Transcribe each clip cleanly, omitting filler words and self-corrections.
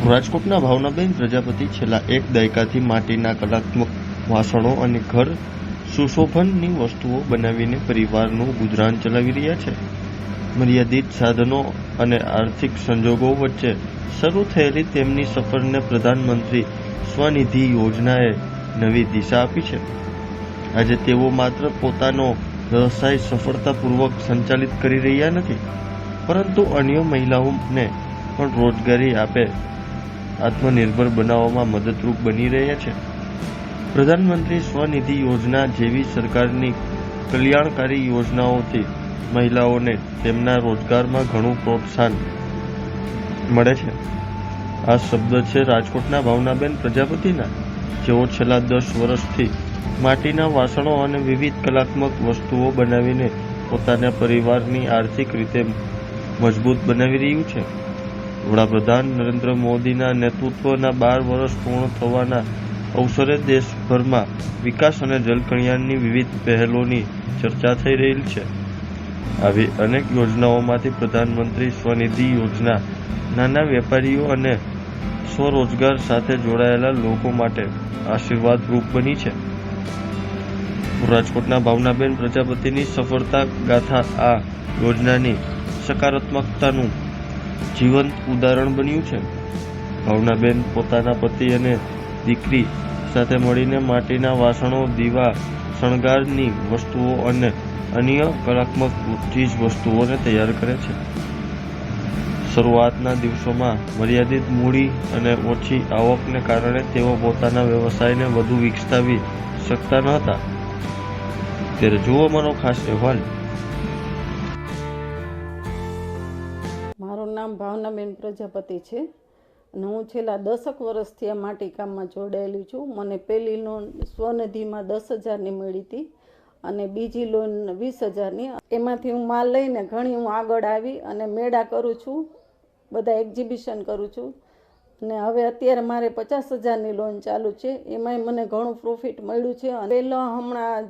રાજકોટના ભાવનાબેન પ્રજાપતિ છેલ્લા એક દાયકાથી માટીના કલાત્મક વાસણો અને ઘર સુશોભનની વસ્તુઓ બનાવીને પરિવારનું ગુજરાન ચલાવી રહ્યા છે. મર્યાદિત સાધનો અને આર્થિક સંજોગો વચ્ચે શરૂ થયેલી તેમની સફરને પ્રધાનમંત્રી સ્વનિધિ યોજનાએ નવી દિશા આપી છે. આજે તેઓ માત્ર પોતાનો વ્યવસાય સફળતાપૂર્વક સંચાલિત કરી રહ્યા નથી, પરંતુ અન્ય મહિલાઓને પણ રોજગારી આપે આત્મનિર્ભર બનાવવામાં મદદરૂપ બની રહ્યા છે. પ્રધાનમંત્રી સ્વનિધિ યોજના જેવી સરકારની કલ્યાણકારી યોજનાઓથી મહિલાઓને તેમના રોજગારમાં ઘણું પ્રોત્સાહન મળે છે. આ શબ્દ છે રાજકોટના ભાવનાબેન પ્રજાપતિના, જેઓ છેલ્લા 10 વર્ષથી માટીના વાસણો અને વિવિધ કલાત્મક વસ્તુઓ બનાવીને પોતાના પરિવારની આર્થિક રીતે મજબૂત બનાવી રહ્યું છે. વડાપ્રધાન નરેન્દ્ર મોદીના નેતૃત્વના 12 વર્ષ પૂર્ણ થવાના અવસરે દેશભરમાં વિકાસ અને જલકલ્યાણની વિવિધ પહેલોની ચર્ચા થઈ રહી છે. આવી અનેક યોજનાઓમાંથી પ્રધાનમંત્રી સ્વનિધિ યોજના નાના વેપારીઓ અને સ્વરોજગાર સાથે જોડાયેલા લોકો માટે આશીર્વાદરૂપ બની છે. રાજકોટના ભાવનાબેન પ્રજાપતિની સફળતા ગાથા આ યોજનાની સકારાત્મકતાનું જીવંત ઉદાહરણ બન્યું છે. ભાવનાબેન પોતાના પતિ અને દીકરી સાથે મળીને માટીના વાસણો, દીવા, શણગારની વસ્તુઓ અને અન્ય કલાત્મક ચીજ વસ્તુઓને તૈયાર કરે છે. શરૂઆતના દિવસોમાં મર્યાદિત મૂડી અને ઓછી આવકને કારણે તેઓ પોતાના વ્યવસાયને વધુ વિકસાવી શકતા ન હતા. ત્યારે જુઓ મારો ખાસ અહેવાલ. મારું નામ ભાવનાબેન પ્રજાપતિ છે અને હું છેલ્લા 10 વર્ષથી આ માટીકામમાં જોડાયેલી છું. મને પહેલી લોન સ્વનિધિમાં 10,000ની મળી હતી અને બીજી લોન 20,000ની. એમાંથી હું માલ લઈને ઘણી હું આગળ આવી અને મેળા કરું છું, બધા એક્ઝિબિશન કરું છું અને હવે અત્યારે મારે 50,000ની લોન ચાલુ છે. એમાંય મને ઘણું પ્રોફિટ મળ્યું છે. પહેલાં હમણાં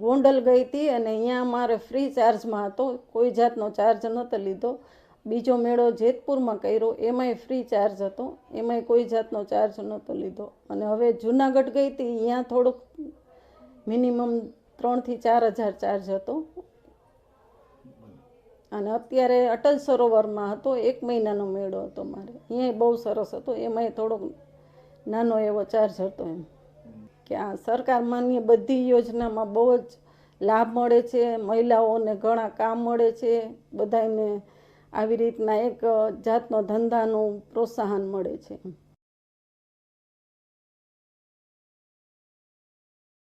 ગોંડલ ગઈ હતી અને અહીંયા મારે ફ્રી ચાર્જમાં હતો, કોઈ જાતનો ચાર્જ નહોતો લીધો. બીજો મેળો જેતપુરમાં કર્યો, એમાંય ફ્રી ચાર્જ હતો, એમાંય કોઈ જાતનો ચાર્જ નહોતો લીધો. અને હવે જુનાગઢ ગઈ હતી, અહીંયા થોડુંક મિનિમમ 3,000 થી 4,000 ચાર્જ હતો. અને અત્યારે અટલ સરોવરમાં હતો, 1 મહિનાનો મેળો હતો મારે, અહીંયા બહુ સરસ હતો, એમાંય થોડોક નાનો એવો ચાર્જ હતો. એમ કે આ સરકાર માન્ય બધી યોજનામાં બહુ જ લાભ મળે છે, મહિલાઓને ઘણા કામ મળે છે, બધાને આવી રીતના એક જાતનો ધંધાનું પ્રોત્સાહન મળે છે.